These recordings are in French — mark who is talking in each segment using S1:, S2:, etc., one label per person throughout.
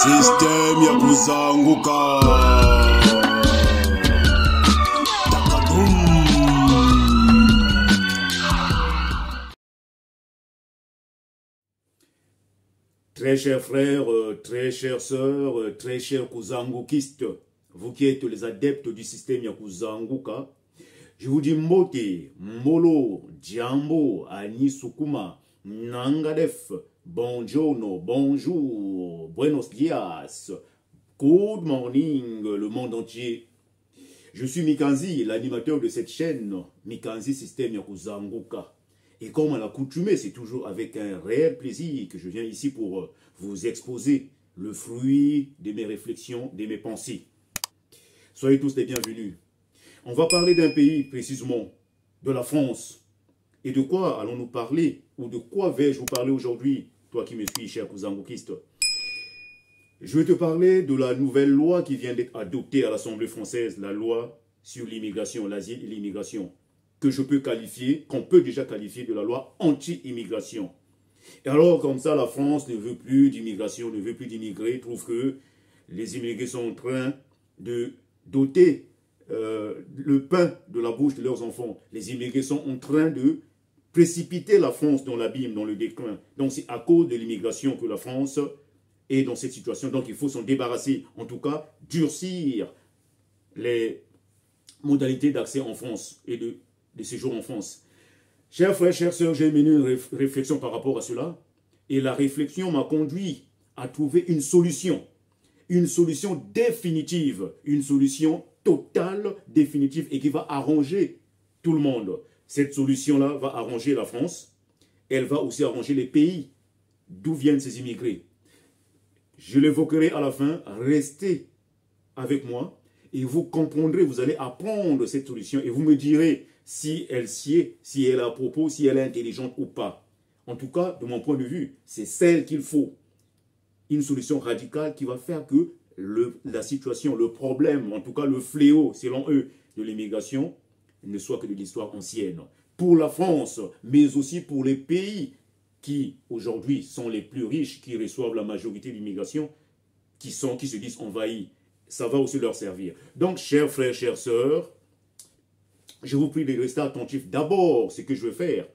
S1: System ya kuzanguka. Très chers frères, très chères sœurs, très chers kuzangukistes, vous qui êtes les adeptes du système ya kuzanguka, je vous dis Mbote, Molo, Djambo, Ani Sukuma, Nangadef, Bonjour, bonjour, buenos dias, good morning, le monde entier. Je suis Mikanzi, l'animateur de cette chaîne, Mikanzi Système ya kuzanguka. Et comme à l'accoutumée, c'est toujours avec un réel plaisir que je viens ici pour vous exposer le fruit de mes réflexions, de mes pensées. Soyez tous les bienvenus. On va parler d'un pays précisément, de la France. Et de quoi allons-nous parler? Ou de quoi vais-je vous parler aujourd'hui, toi qui me suis, cher kuzangukiste? Je vais te parler de la nouvelle loi qui vient d'être adoptée à l'Assemblée française, la loi sur l'immigration, l'asile et l'immigration, que je peux qualifier, qu'on peut déjà qualifier de la loi anti-immigration. Et alors, comme ça, la France ne veut plus d'immigration, ne veut plus d'immigrer, trouve que les immigrés sont en train de doter le pain de la bouche de leurs enfants. Les immigrés sont en train de précipiter la France dans l'abîme, dans le déclin. Donc c'est à cause de l'immigration que la France est dans cette situation. Donc il faut s'en débarrasser, en tout cas durcir les modalités d'accès en France et de séjour en France. Chers frères, chères sœurs, j'ai mené une réflexion par rapport à cela. Et la réflexion m'a conduit à trouver une solution définitive, une solution totale, définitive et qui va arranger tout le monde. Cette solution-là va arranger la France. Elle va aussi arranger les pays d'où viennent ces immigrés. Je l'évoquerai à la fin. Restez avec moi et vous comprendrez, vous allez apprendre cette solution et vous me direz si elle sied, si elle est à propos, si elle est intelligente ou pas. En tout cas, de mon point de vue, c'est celle qu'il faut. Une solution radicale qui va faire que la situation, le problème, en tout cas le fléau, selon eux, de l'immigration, ne soit que de l'histoire ancienne. Pour la France, mais aussi pour les pays qui, aujourd'hui, sont les plus riches, qui reçoivent la majorité de l'immigration, qui se disent envahis. Ça va aussi leur servir. Donc, chers frères, chères sœurs, je vous prie de rester attentifs. D'abord, ce que je vais faire,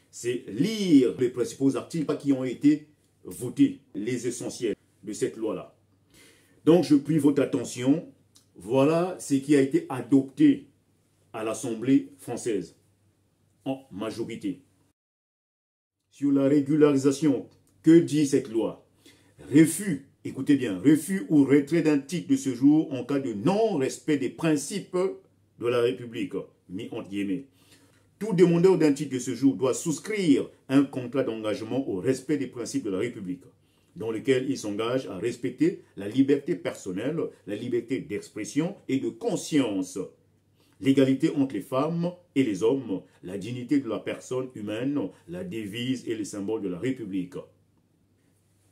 S1: c'est lire les principaux articles qui ont été votés, les essentiels de cette loi-là. Donc, je prie votre attention. Voilà ce qui a été adopté à l'Assemblée française, en majorité. Sur la régularisation, que dit cette loi? Refus, écoutez bien, refus ou retrait d'un titre de séjour en cas de non-respect des principes de la République, mis entre guillemets. Tout demandeur d'un titre de séjour doit souscrire un contrat d'engagement au respect des principes de la République, dans lequel il s'engage à respecter la liberté personnelle, la liberté d'expression et de conscience, l'égalité entre les femmes et les hommes, la dignité de la personne humaine, la devise et les symboles de la République.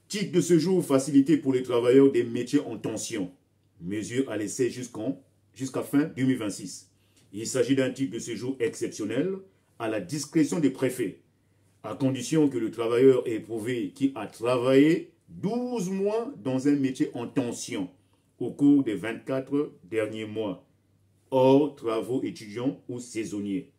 S1: Titre de séjour facilité pour les travailleurs des métiers en tension. Mesure à l'essai jusqu'à fin 2026. Il s'agit d'un titre de séjour exceptionnel à la discrétion des préfets, à condition que le travailleur ait prouvé qu'il a travaillé 12 mois dans un métier en tension au cours des 24 derniers mois, hors travaux étudiants ou saisonniers.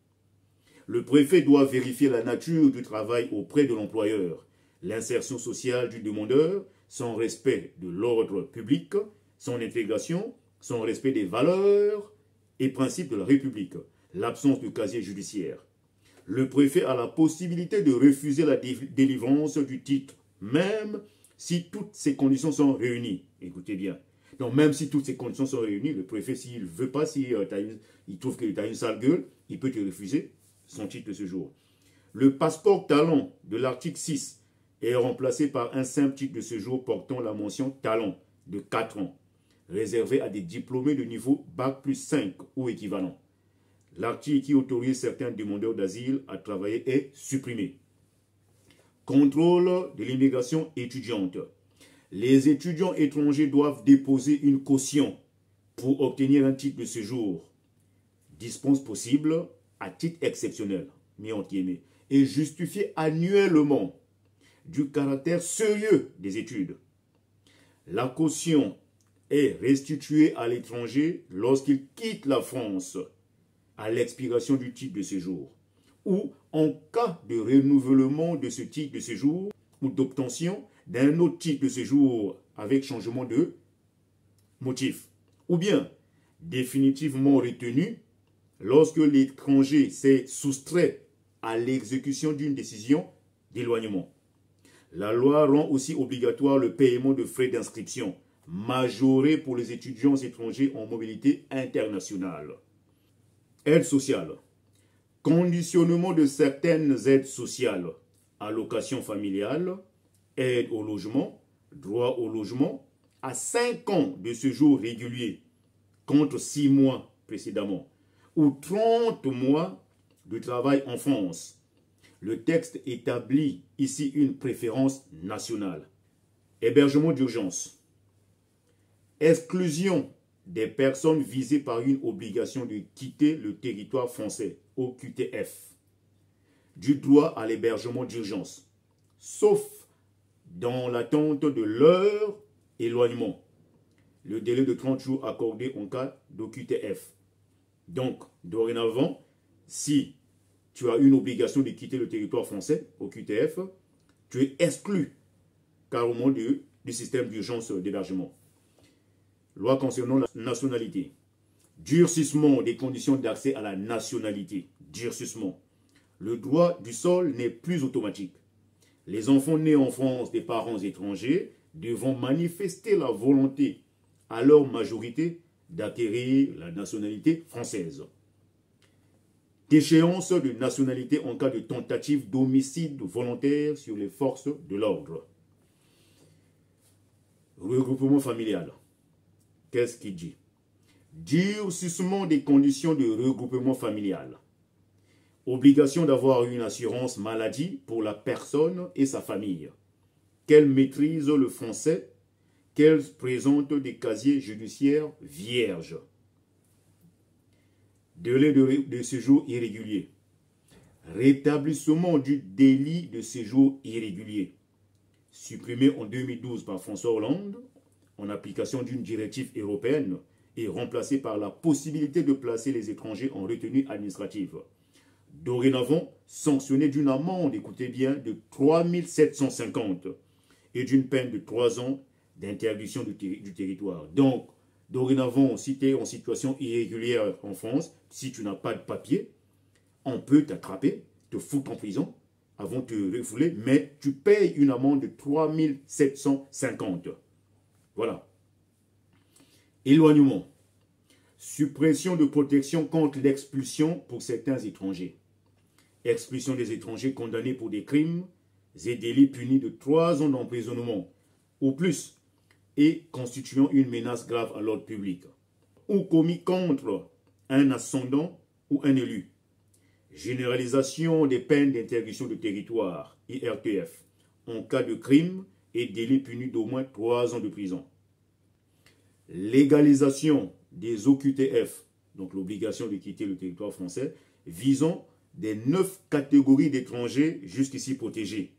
S1: Le préfet doit vérifier la nature du travail auprès de l'employeur, l'insertion sociale du demandeur, son respect de l'ordre public, son intégration, son respect des valeurs et principes de la République, l'absence de casier judiciaire. Le préfet a la possibilité de refuser la délivrance du titre, même si toutes ces conditions sont réunies. Écoutez bien. Donc, même si toutes ces conditions sont réunies, le préfet, s'il ne veut pas, s'il trouve que tu as une sale gueule, il peut te refuser son titre de séjour. Le passeport talent de l'article 6 est remplacé par un simple titre de séjour portant la mention talent de 4 ans, réservé à des diplômés de niveau Bac plus 5 ou équivalent. L'article qui autorise certains demandeurs d'asile à travailler est supprimé. Contrôle de l'immigration étudiante. Les étudiants étrangers doivent déposer une caution pour obtenir un titre de séjour. Dispense possible à titre exceptionnel, mis entre guillemets, et justifier annuellement du caractère sérieux des études. La caution est restituée à l'étranger lorsqu'il quitte la France à l'expiration du titre de séjour ou en cas de renouvellement de ce titre de séjour ou d'obtention d'un autre titre de séjour avec changement de motif, ou bien définitivement retenu lorsque l'étranger s'est soustrait à l'exécution d'une décision d'éloignement. La loi rend aussi obligatoire le paiement de frais d'inscription, majorés pour les étudiants étrangers en mobilité internationale. Aide sociale. Conditionnement de certaines aides sociales, allocation familiale, aide au logement, droit au logement, à 5 ans de séjour régulier, contre 6 mois précédemment, ou 30 mois de travail en France. Le texte établit ici une préférence nationale. Hébergement d'urgence. Exclusion des personnes visées par une obligation de quitter le territoire français, OQTF, du droit à l'hébergement d'urgence, sauf dans l'attente de leur éloignement. Le délai de 30 jours accordé en cas d'OQTF. Donc, dorénavant, si tu as une obligation de quitter le territoire français, OQTF, tu es exclu carrément du système d'urgence d'hébergement. Loi concernant la nationalité. Durcissement des conditions d'accès à la nationalité. Durcissement. Le droit du sol n'est plus automatique. Les enfants nés en France des parents étrangers devront manifester la volonté à leur majorité d'acquérir la nationalité française. Déchéance de nationalité en cas de tentative d'homicide volontaire sur les forces de l'ordre. Regroupement familial. Qu'est-ce qu'il dit? Durcissement des conditions de regroupement familial. Obligation d'avoir une assurance maladie pour la personne et sa famille. Qu'elle maîtrise le français, qu'elle présente des casiers judiciaires vierges. Délai de séjour irrégulier. Rétablissement du délit de séjour irrégulier. Supprimé en 2012 par François Hollande, en application d'une directive européenne, et remplacé par la possibilité de placer les étrangers en retenue administrative. Dorénavant, sanctionné d'une amende, écoutez bien, de 3 750 et d'une peine de 3 ans d'interdiction du territoire. Donc, dorénavant, si tu es en situation irrégulière en France, si tu n'as pas de papier, on peut t'attraper, te foutre en prison avant de te refouler, mais tu payes une amende de 3 750. Voilà. Éloignement. Suppression de protection contre l'expulsion pour certains étrangers. Expulsion des étrangers condamnés pour des crimes et délits punis de 3 ans d'emprisonnement ou plus et constituant une menace grave à l'ordre public ou commis contre un ascendant ou un élu. Généralisation des peines d'interdiction de territoire, IRTF, en cas de crime et délits punis d'au moins 3 ans de prison. Légalisation des OQTF, donc l'obligation de quitter le territoire français, visant des 9 catégories d'étrangers jusqu'ici protégés.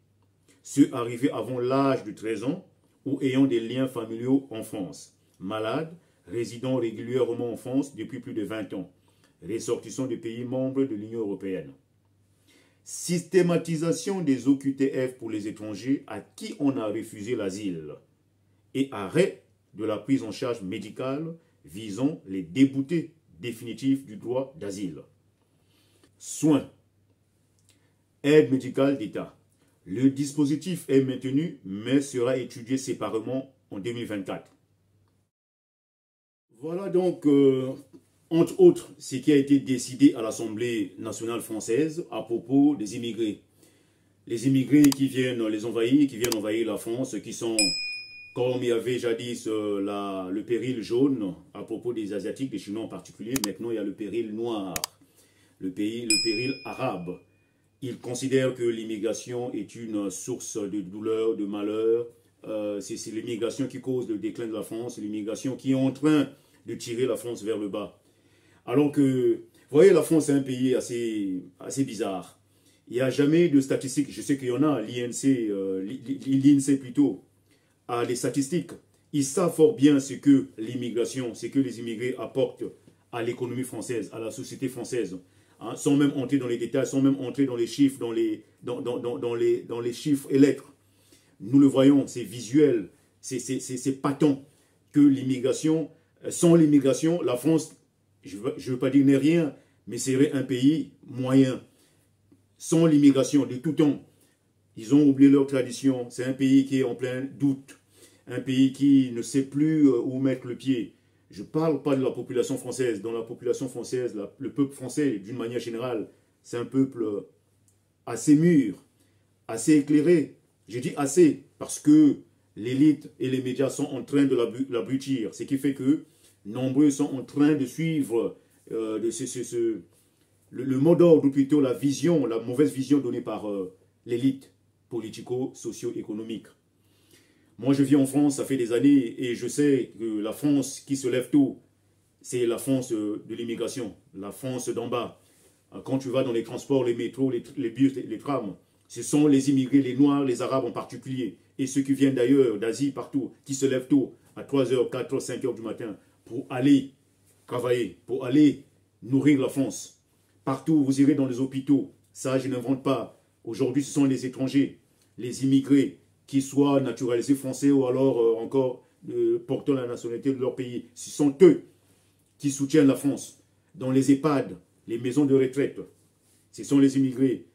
S1: Ceux arrivés avant l'âge de 13 ans ou ayant des liens familiaux en France, malades, résidant régulièrement en France depuis plus de 20 ans, ressortissants des pays membres de l'Union européenne. Systématisation des OQTF pour les étrangers à qui on a refusé l'asile et arrêt de la prise en charge médicale visant les déboutés définitifs du droit d'asile. Soins. Aide médicale d'État. Le dispositif est maintenu mais sera étudié séparément en 2024. Voilà donc, entre autres, ce qui a été décidé à l'Assemblée nationale française à propos des immigrés. Les immigrés qui viennent les envahir, qui viennent envahir la France, qui sont, comme il y avait jadis le péril jaune à propos des Asiatiques, des Chinois en particulier, maintenant il y a le péril noir, le péril arabe. Ils considèrent que l'immigration est une source de douleur, de malheur. C'est l'immigration qui cause le déclin de la France, l'immigration qui est en train de tirer la France vers le bas. Alors que, vous voyez, la France est un pays assez bizarre. Il n'y a jamais de statistiques. Je sais qu'il y en a, l'INSEE plutôt, a des statistiques. Ils savent fort bien ce que l'immigration, ce que les immigrés apportent à l'économie française, à la société française. Hein, sans même entrer dans les détails, sans même entrer dans les chiffres, dans les chiffres et lettres. Nous le voyons, c'est visuel, c'est patent que l'immigration, sans l'immigration, la France, je ne veux pas dire n'est rien, mais serait un pays moyen. Sans l'immigration de tout temps, ils ont oublié leur tradition. C'est un pays qui est en plein doute, un pays qui ne sait plus où mettre le pied. Je ne parle pas de la population française. Dans la population française, le peuple français, d'une manière générale, c'est un peuple assez mûr, assez éclairé. Je dis assez parce que l'élite et les médias sont en train de l'abrutir. Ce qui fait que nombreux sont en train de suivre le mot d'ordre, ou plutôt la vision, la mauvaise vision donnée par l'élite politico-socio-économique. Moi, je vis en France, ça fait des années, et je sais que la France qui se lève tôt, c'est la France de l'immigration, la France d'en bas. Quand tu vas dans les transports, les métros, les bus, les trams, ce sont les immigrés, les Noirs, les Arabes en particulier, et ceux qui viennent d'ailleurs, d'Asie, partout, qui se lèvent tôt, à 3h, 4h, 5h du matin, pour aller travailler, pour aller nourrir la France. Partout, vous irez dans les hôpitaux, ça je n'invente pas. Aujourd'hui, ce sont les étrangers, les immigrés, qui soient naturalisés français ou alors encore portant la nationalité de leur pays. Ce sont eux qui soutiennent la France. Dans les EHPAD, les maisons de retraite, ce sont les immigrés.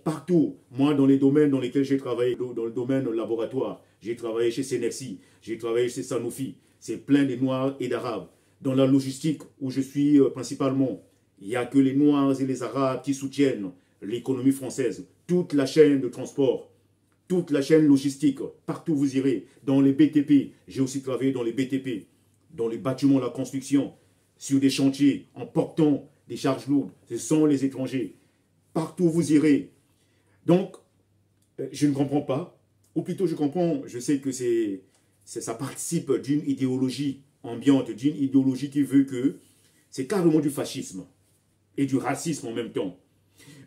S1: Partout, moi dans les domaines dans lesquels j'ai travaillé, dans le domaine laboratoire, j'ai travaillé chez Cenerci, j'ai travaillé chez Sanofi, c'est plein de Noirs et d'Arabes. Dans la logistique où je suis principalement, il n'y a que les Noirs et les Arabes qui soutiennent l'économie française. Toute la chaîne de transport, toute la chaîne logistique, partout où vous irez, dans les BTP, j'ai aussi travaillé dans les BTP, dans les bâtiments, la construction, sur des chantiers, en portant des charges lourdes, ce sont les étrangers. Partout où vous irez. Donc, je ne comprends pas, ou plutôt je comprends, je sais que ça participe d'une idéologie ambiante, d'une idéologie qui veut que c'est carrément du fascisme et du racisme en même temps.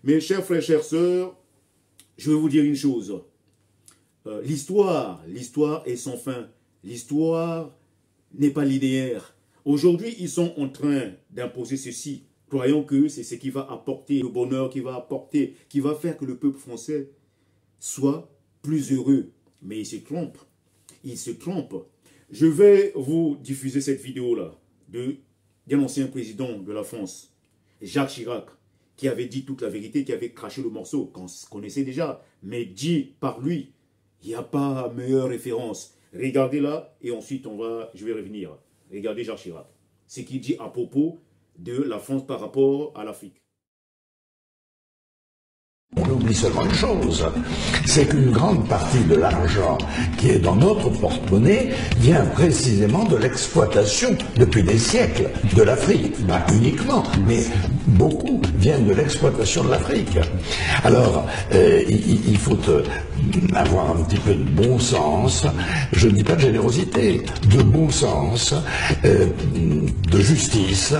S1: Mes chers frères, chères sœurs, je vais vous dire une chose. L'histoire est sans fin. L'histoire n'est pas linéaire. Aujourd'hui, ils sont en train d'imposer ceci, croyant que c'est ce qui va apporter le bonheur, qui va faire que le peuple français soit plus heureux. Mais ils se trompent. Ils se trompent. Je vais vous diffuser cette vidéo-là d'un ancien président de la France, Jacques Chirac, qui avait dit toute la vérité, qui avait craché le morceau, qu'on connaissait déjà, mais dit par lui. Il n'y a pas meilleure référence. Regardez là, et ensuite je vais revenir. Regardez Jacques Chirac. Ce qu'il dit à propos de la France par rapport à l'Afrique.
S2: On oublie seulement une chose, c'est qu'une grande partie de l'argent qui est dans notre porte-monnaie vient précisément de l'exploitation, depuis des siècles, de l'Afrique. Pas uniquement, mais beaucoup viennent de l'exploitation de l'Afrique. Alors, il faut avoir un petit peu de bon sens, je ne dis pas de générosité, de bon sens, de justice,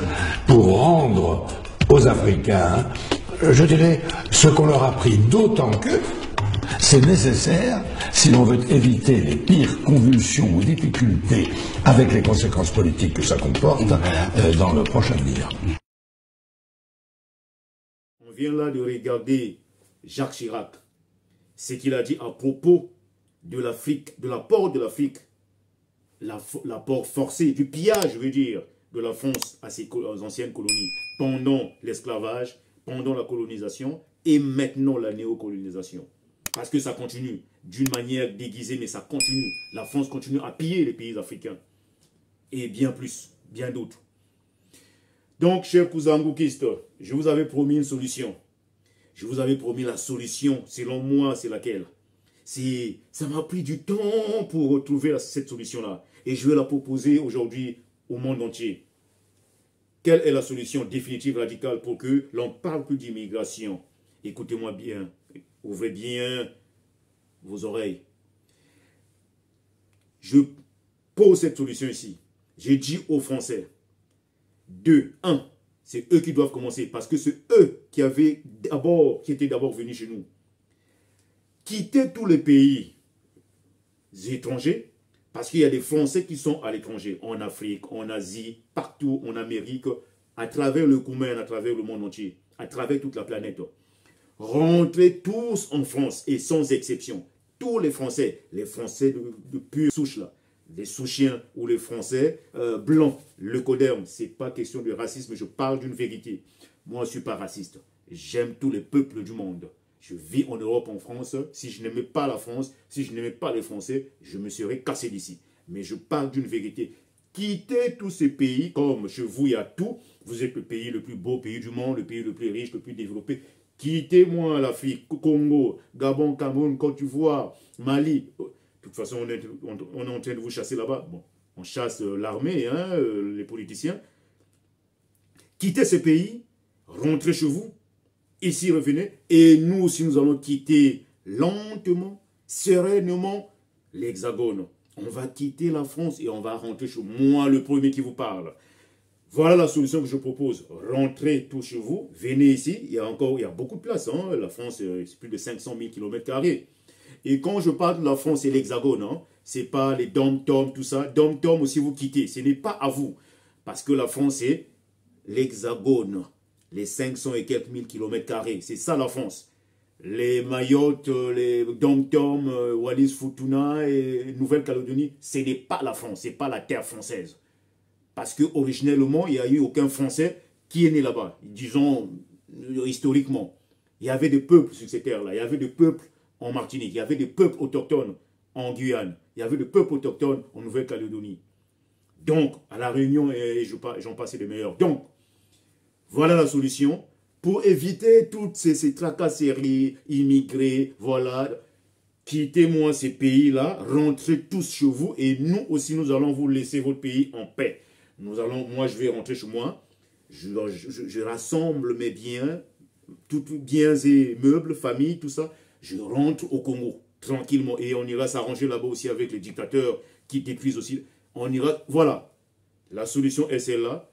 S2: pour rendre aux Africains, je dirais, ce qu'on leur a pris, d'autant que c'est nécessaire si l'on veut éviter les pires convulsions ou difficultés avec les conséquences politiques que ça comporte dans le prochain avenir.
S1: On vient là de regarder Jacques Chirac, ce qu'il a dit à propos de l'Afrique, de l'apport de l'Afrique, l'apport forcé, du pillage, je veux dire, de la France à ses anciennes colonies pendant l'esclavage, pendant la colonisation et maintenant la néocolonisation. Parce que ça continue d'une manière déguisée, mais ça continue. La France continue à piller les pays africains. Et bien plus, bien d'autres. Donc, chers cousins bouquistes, je vous avais promis une solution. Je vous avais promis la solution. Selon moi, c'est laquelle? Ça m'a pris du temps pour retrouver cette solution-là. Et je vais la proposer aujourd'hui au monde entier. Quelle est la solution définitive, radicale, pour que l'on parle plus d'immigration? Écoutez-moi bien, ouvrez bien vos oreilles. Je pose cette solution ici. J'ai dit aux Français, 1, c'est eux qui doivent commencer, parce que c'est eux qui étaient d'abord venus chez nous. Quitter tous les pays étrangers, Parce qu'il y a des Français qui sont à l'étranger, en Afrique, en Asie, partout, en Amérique, à travers le Koumen, à travers le monde entier, à travers toute la planète. Rentrez tous en France, et sans exception. Tous les Français de pure souche, là, les Souchiens ou les Français blancs, le Coderme, ce n'est pas question de racisme, je parle d'une vérité. Moi, je ne suis pas raciste. J'aime tous les peuples du monde. Je vis en Europe, en France. Si je n'aimais pas la France, si je n'aimais pas les Français, je me serais cassé d'ici. Mais je parle d'une vérité. Quittez tous ces pays, comme chez vous, il y a tout. Vous êtes le pays le plus beau pays du monde, le pays le plus riche, le plus développé. Quittez-moi l'Afrique, Congo, Gabon, Cameroun, Côte d'Ivoire, Mali. De toute façon, on est en train de vous chasser là-bas. Bon, on chasse l'armée, hein, les politiciens. Quittez ces pays, rentrez chez vous, ici revenez, et nous aussi nous allons quitter lentement, sereinement l'Hexagone. On va quitter la France et on va rentrer chez moi, le premier qui vous parle. Voilà la solution que je propose. Rentrez tous chez vous, venez ici, il y a beaucoup de place. Hein. La France, c'est plus de 500 000 km². Et quand je parle de la France et l'Hexagone, hein, ce n'est pas les dom-tom, tout ça. Dom-tom aussi, vous quittez. Ce n'est pas à vous. Parce que la France, c'est l'Hexagone. Les 500 et quelques mille km². C'est ça la France. Les Mayotte, les dom-tom, Wallis, Futuna et Nouvelle-Calédonie, ce n'est pas la France. Ce n'est pas la terre française. Parce que originellement, il n'y a eu aucun Français qui est né là-bas. Disons, historiquement. Il y avait des peuples sur ces terres-là. Il y avait des peuples en Martinique. Il y avait des peuples autochtones en Guyane. Il y avait des peuples autochtones en Nouvelle-Calédonie. Donc, à La Réunion, et j'en passe des meilleurs. Donc, voilà la solution. Pour éviter toutes ces tracasseries, immigrés, voilà. Quittez-moi ces pays-là, rentrez tous chez vous et nous aussi, nous allons vous laisser votre pays en paix. Moi, je vais rentrer chez moi, je rassemble mes biens, tous biens et meubles, famille, tout ça. Je rentre au Congo, tranquillement. Et on ira s'arranger là-bas aussi avec les dictateurs qui détruisent aussi. On ira, voilà. La solution est celle-là.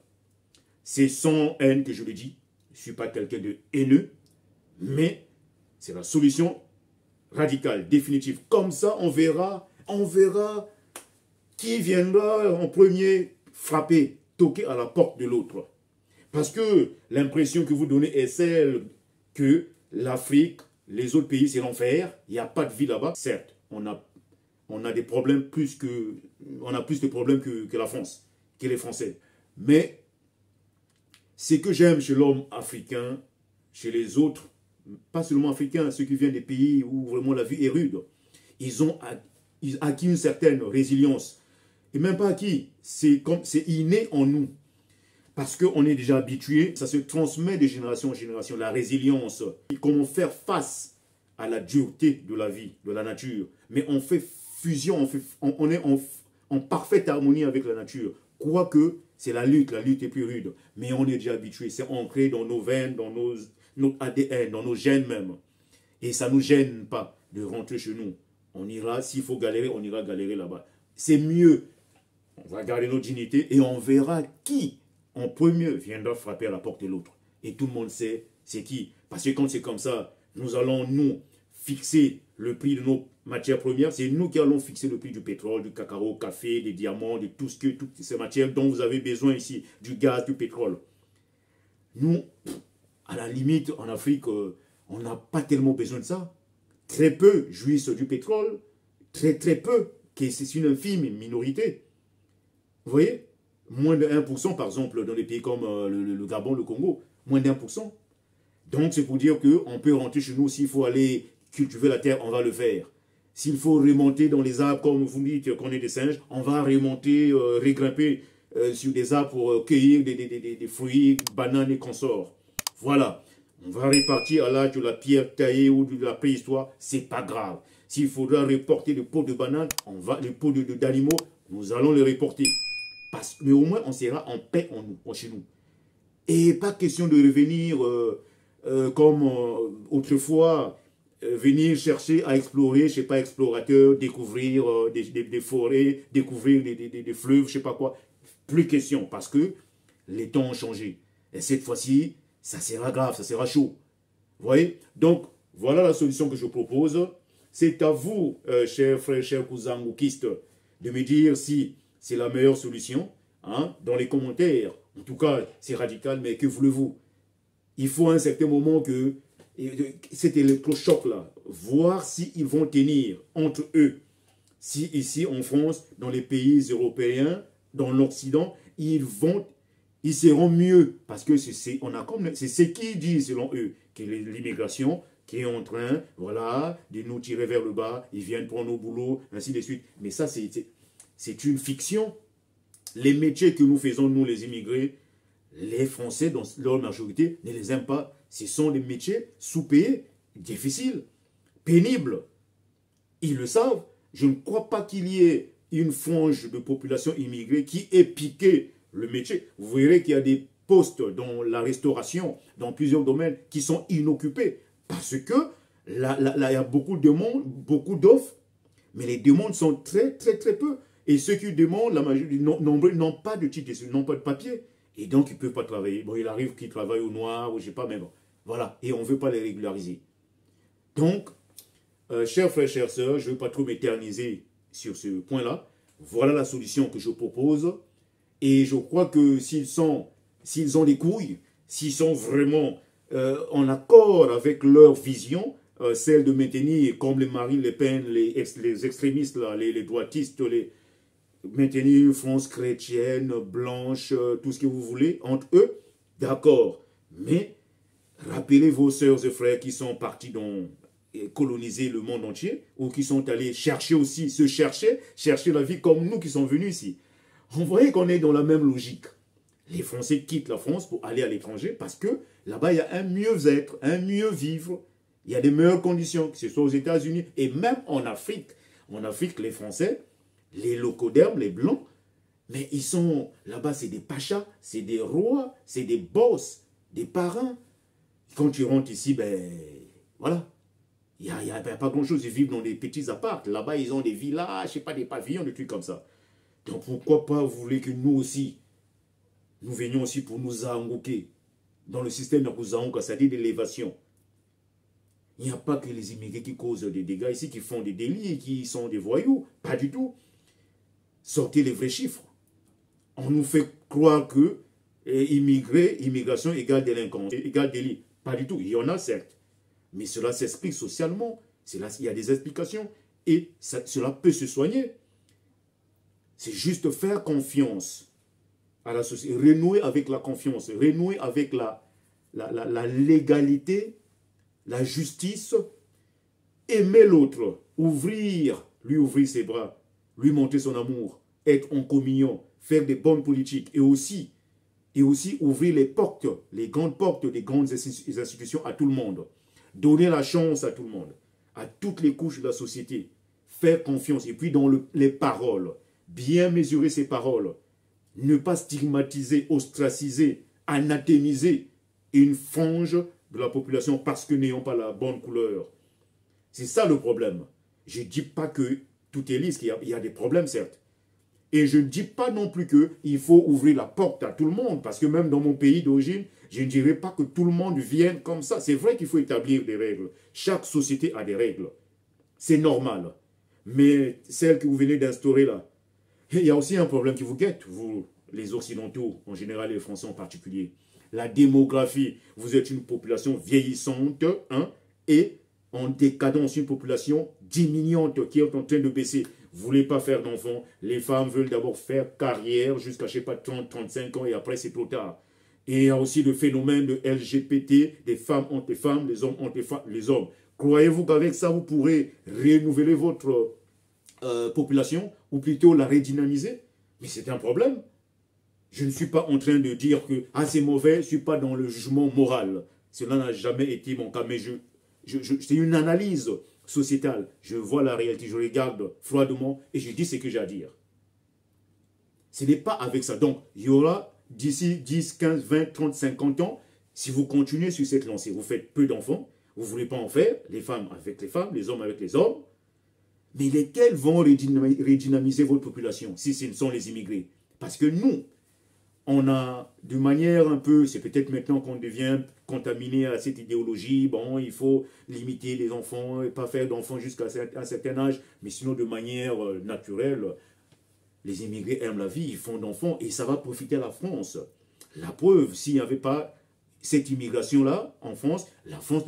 S1: C'est sans haine que je le dis. Je ne suis pas quelqu'un de haineux, mais c'est la solution radicale, définitive. Comme ça, on verra qui viendra en premier frapper, toquer à la porte de l'autre. Parce que l'impression que vous donnez est celle que l'Afrique, les autres pays, c'est l'enfer. Il n'y a pas de vie là-bas. Certes, on a des problèmes on a plus de problèmes que la France, que les Français. Mais ce que j'aime chez l'homme africain, chez les autres, pas seulement africains, ceux qui viennent des pays où vraiment la vie est rude, ils ont acquis une certaine résilience. Et même pas acquis, c'est inné en nous. Parce qu'on est déjà habitué, ça se transmet de génération en génération, la résilience. Comment faire face à la dureté de la vie, de la nature. Mais on fait fusion, on est en parfaite harmonie avec la nature. Quoique, c'est la lutte est plus rude. Mais on est déjà habitué, c'est ancré dans nos veines, dans notre ADN, dans nos gènes même. Et ça ne nous gêne pas de rentrer chez nous. On ira, s'il faut galérer, on ira galérer là-bas. C'est mieux. On va garder notre dignité et on verra qui, en premier, viendra frapper à la porte de l'autre. Et tout le monde sait c'est qui. Parce que quand c'est comme ça, nous allons, nous, fixer le prix de nos matières premières. C'est nous qui allons fixer le prix du pétrole, du cacao, café, des diamants, de toutes ces matières dont vous avez besoin ici, du gaz, du pétrole. Nous, à la limite, en Afrique, on n'a pas tellement besoin de ça. Très peu jouissent du pétrole, très peu, c'est une infime minorité. Vous voyez, moins de 1%, par exemple, dans des pays comme le Gabon, le Congo, moins d'1%. Donc, c'est pour dire qu'on peut rentrer chez nous, s'il faut aller cultiver la terre, on va le faire. S'il faut remonter dans les arbres, comme vous dites qu'on est des singes, on va remonter, regrimper sur des arbres pour cueillir des fruits, bananes et consorts. Voilà. On va répartir à l'âge de la pierre taillée ou de la préhistoire, c'est pas grave. S'il faudra reporter des pots de bananes, les pots d'animaux, nous allons les reporter. Mais au moins, on sera en paix chez nous. Et pas question de revenir comme autrefois, venir chercher à explorer, je ne sais pas, explorateur, découvrir des forêts, découvrir des fleuves, je ne sais pas quoi. Plus question, parce que les temps ont changé. Et cette fois-ci, ça sera grave, ça sera chaud. Vous voyez? Donc, voilà la solution que je propose. C'est à vous, chers frères, chers cousins moukistes, de me dire si c'est la meilleure solution. Hein, dans les commentaires, en tout cas, c'est radical, mais que voulez-vous? Il faut à un certain moment que cet électrochoc-là, voir s'ils vont tenir entre eux. Si ici, en France, dans les pays européens, dans l'Occident, ils seront mieux. Parce que c'est ce qu'ils disent, selon eux, que l'immigration qui est en train, voilà, de nous tirer vers le bas, ils viennent prendre nos boulots, ainsi de suite. Mais ça, c'est une fiction. Les métiers que nous faisons, nous les immigrés, les Français, dans leur majorité, ne les aiment pas. Ce sont des métiers sous-payés, difficiles, pénibles. Ils le savent. Je ne crois pas qu'il y ait une frange de population immigrée qui ait piqué le métier. Vous verrez qu'il y a des postes dans la restauration, dans plusieurs domaines, qui sont inoccupés. Parce que là, il y a beaucoup de demandes, beaucoup d'offres, mais les demandes sont très peu. Et ceux qui demandent, la majorité, nombreux, n'ont pas de titre, n'ont pas de papier. Et donc, ils ne peuvent pas travailler. Bon, il arrive qu'ils travaillent au noir, ou je ne sais pas, mais bon. Voilà. Et on ne veut pas les régulariser. Donc, chers frères, chères sœurs, je ne veux pas trop m'éterniser sur ce point-là. Voilà la solution que je propose. Et je crois que s'ils ont des couilles, s'ils sont vraiment en accord avec leur vision, celle de maintenir, comme les Marine Le Pen, les extrémistes, là, les droitistes, maintenir une France chrétienne, blanche, tout ce que vous voulez, entre eux, d'accord. Mais rappelez vos sœurs et frères qui sont partis coloniser le monde entier, ou qui sont allés chercher aussi, chercher la vie comme nous qui sommes venus ici. On voyait qu'on est dans la même logique. Les Français quittent la France pour aller à l'étranger parce que là-bas, il y a un mieux-être, un mieux vivre. Il y a des meilleures conditions, que ce soit aux États-Unis et même en Afrique. En Afrique, les Français, les locodermes, les Blancs, mais ils sont là-bas, c'est des pachas, c'est des rois, c'est des boss, des parrains. Quand tu rentres ici, ben voilà. Il n'y a pas grand-chose, ils vivent dans des petits apparts. Là-bas, ils ont des villages, je sais pas, des pavillons, des trucs comme ça. Donc pourquoi pas vous voulez que nous aussi, nous venions aussi pour nous engouquer dans le système de Kouzaonka, c'est-à-dire d'élévation. Il n'y a pas que les immigrés qui causent des dégâts ici, qui font des délits, qui sont des voyous. Pas du tout. Sortez les vrais chiffres. On nous fait croire que immigration égale délinquance, égale délit. Pas du tout. Il y en a certes. Mais cela s'explique socialement. Il y a des explications. Et cela peut se soigner. C'est juste faire confiance à la société. Renouer avec la confiance. Renouer avec la légalité, la justice. Aimer l'autre. Lui ouvrir ses bras. Lui montrer son amour. Être en communion. Faire des bonnes politiques. Et aussi ouvrir les portes, les grandes portes des grandes institutions à tout le monde. Donner la chance à tout le monde, à toutes les couches de la société. Faire confiance. Et puis dans les paroles, bien mesurer ses paroles. Ne pas stigmatiser, ostraciser, anathémiser une frange de la population parce que n'ayant pas la bonne couleur. C'est ça le problème. Je ne dis pas que tout est lisse, qu'il y a des problèmes certes. Et je ne dis pas non plus qu'il faut ouvrir la porte à tout le monde, parce que même dans mon pays d'origine, je ne dirais pas que tout le monde vienne comme ça. C'est vrai qu'il faut établir des règles. Chaque société a des règles. C'est normal. Mais celles que vous venez d'instaurer là, il y a aussi un problème qui vous guette, vous, les Occidentaux, en général et les Français en particulier. La démographie, vous êtes une population vieillissante, hein, et en décadence, une population diminuante qui est en train de baisser. Vous ne voulez pas faire d'enfants. Les femmes veulent d'abord faire carrière jusqu'à, je ne sais pas, 30, 35 ans et après c'est trop tard. Et il y a aussi le phénomène de LGBT, des femmes entre les femmes, les hommes entre les hommes. Croyez-vous qu'avec ça, vous pourrez renouveler votre population ou plutôt la redynamiser? Mais c'est un problème. Je ne suis pas en train de dire que c'est mauvais, je ne suis pas dans le jugement moral. Cela n'a jamais été mon cas, mais c'est une analyse sociétale. Je vois la réalité, je regarde froidement et je dis ce que j'ai à dire. Ce n'est pas avec ça. Donc, il y aura d'ici 10, 15, 20, 30, 50 ans, si vous continuez sur cette lancée, vous faites peu d'enfants, vous ne voulez pas en faire, les femmes avec les femmes, les hommes avec les hommes, mais lesquels vont redynamiser votre population si ce sont les immigrés? Parce que nous, on a, de manière un peu, c'est peut-être maintenant qu'on devient contaminé à cette idéologie, bon, il faut limiter les enfants et pas faire d'enfants jusqu'à un certain âge, mais sinon de manière naturelle, Les immigrés aiment la vie, ils font d'enfants et ça va profiter à la France. La preuve, s'il n'y avait pas cette immigration-là en France, la France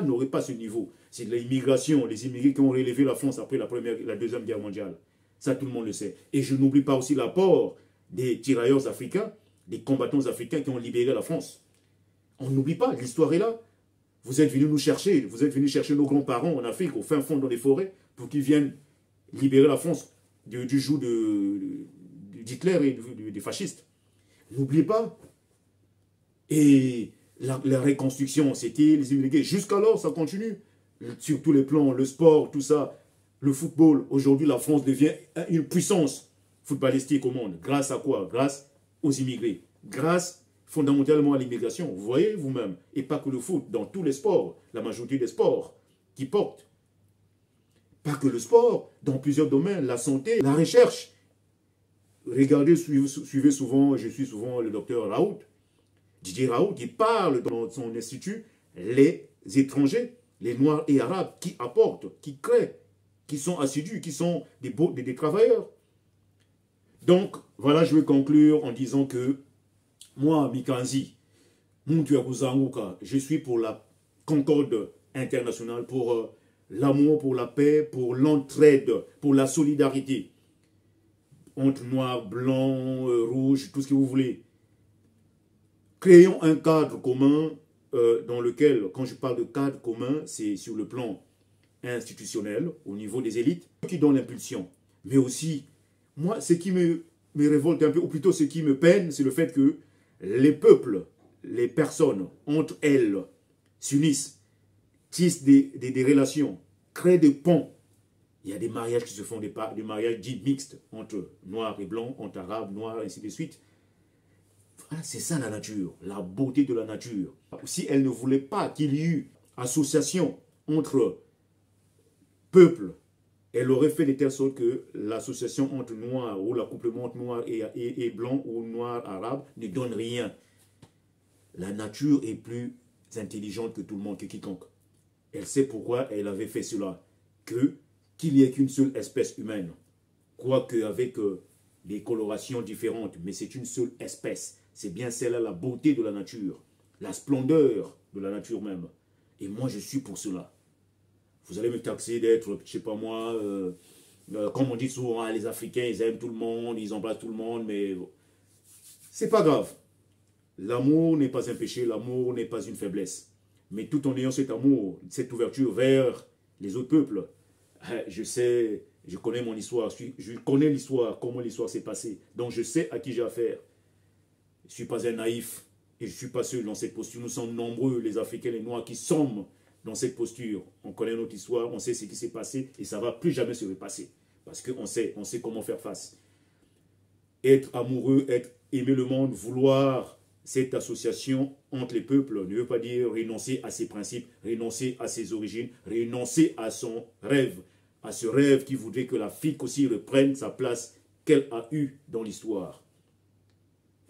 S1: n'aurait pas ce niveau. C'est de l'immigration, les immigrés qui ont relevé la France après la Deuxième Guerre mondiale. Ça, tout le monde le sait. Et je n'oublie pas aussi l'apport des tirailleurs africains, des combattants africains qui ont libéré la France. On n'oublie pas, l'histoire est là. Vous êtes venus nous chercher, vous êtes venus chercher nos grands-parents en Afrique, au fin fond dans les forêts, pour qu'ils viennent libérer la France du joug d'Hitler et des fascistes. N'oubliez pas. Et la reconstruction, c'était les immigrés. Jusqu'alors, ça continue. Sur tous les plans, le sport, tout ça, le football. Aujourd'hui, la France devient une puissance footballistique au monde. Grâce à quoi? Grâce aux immigrés. Grâce fondamentalement à l'immigration. Vous voyez vous-même. Et pas que le foot, dans tous les sports. La majorité des sports qui portent. Pas que le sport, dans plusieurs domaines. La santé, la recherche. Regardez, suivez souvent, je suis souvent le docteur Raoult. Didier Raoult, qui parle dans son institut, les étrangers, les Noirs et Arabes, qui apportent, qui créent, qui sont assidus, qui sont des travailleurs. Donc, voilà, je vais conclure en disant que moi, Mikanzi, je suis pour la concorde internationale, pour l'amour, pour la paix, pour l'entraide, pour la solidarité. Entre noirs, blancs, rouges, tout ce que vous voulez. Créons un cadre commun dans lequel, quand je parle de cadre commun, c'est sur le plan institutionnel, au niveau des élites, qui donnent l'impulsion. Mais aussi, moi, ce qui me révolte un peu, ou plutôt ce qui me peine, c'est le fait que les peuples, les personnes, entre elles, s'unissent, tissent des relations, créent des ponts. Il y a des mariages qui se font, des mariages dits mixtes, entre noirs et blancs, entre arabes, noirs, ainsi de suite. Voilà, c'est ça la nature, la beauté de la nature. Si elle ne voulait pas qu'il y eut association entre peuples, elle aurait fait de telle sorte que l'association entre noirs ou l'accouplement entre noirs et blancs ou noirs arabes ne donne rien. La nature est plus intelligente que tout le monde, que quiconque. Elle sait pourquoi elle avait fait cela. Qu'il n'y ait qu'une seule espèce humaine. Quoique avec des colorations différentes, mais c'est une seule espèce. C'est bien celle-là, la beauté de la nature, la splendeur de la nature même. Et moi, je suis pour cela. Vous allez me taxer d'être, je sais pas moi, comme on dit souvent, les Africains, ils aiment tout le monde, ils embrassent tout le monde, mais c'est pas grave. L'amour n'est pas un péché, l'amour n'est pas une faiblesse. Mais tout en ayant cet amour, cette ouverture vers les autres peuples, je sais, je connais mon histoire, je connais l'histoire, comment l'histoire s'est passée. Donc je sais à qui j'ai affaire. Je ne suis pas un naïf et je ne suis pas seul dans cette posture. Nous sommes nombreux, les Africains, les Noirs, qui sommes dans cette posture. On connaît notre histoire, on sait ce qui s'est passé et ça ne va plus jamais se repasser. Parce qu'on sait comment faire face. Être amoureux, aimer le monde, vouloir cette association entre les peuples ne veut pas dire renoncer à ses principes, renoncer à ses origines, renoncer à son rêve, à ce rêve qui voudrait que l'Afrique aussi reprenne sa place qu'elle a eue dans l'histoire.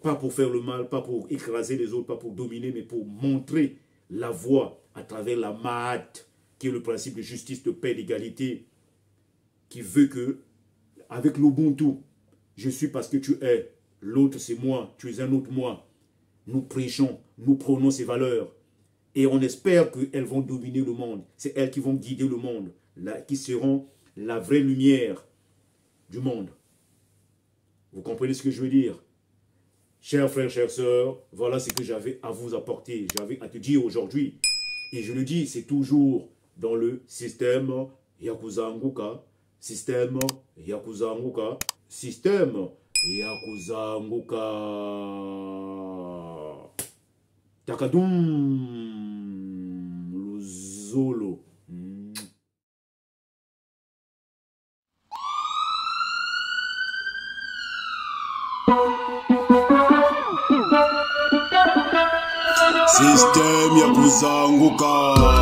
S1: Pas pour faire le mal, pas pour écraser les autres, pas pour dominer, mais pour montrer la voie à travers la Mahat, qui est le principe de justice, de paix, d'égalité, qui veut que, avec l'Ubuntu, je suis parce que tu es, l'autre c'est moi, tu es un autre moi. Nous prêchons, nous prônons ces valeurs. Et on espère qu'elles vont dominer le monde. C'est elles qui vont guider le monde, qui seront la vraie lumière du monde. Vous comprenez ce que je veux dire? Chers frères, chères sœurs, voilà ce que j'avais à vous apporter, j'avais à te dire aujourd'hui. Et je le dis, c'est toujours dans le système Yakuza Nguka, système Yakuza Nguka, système Yakuza Nguka. Takadoum Luzolo.
S3: Système Yakuza Nguka.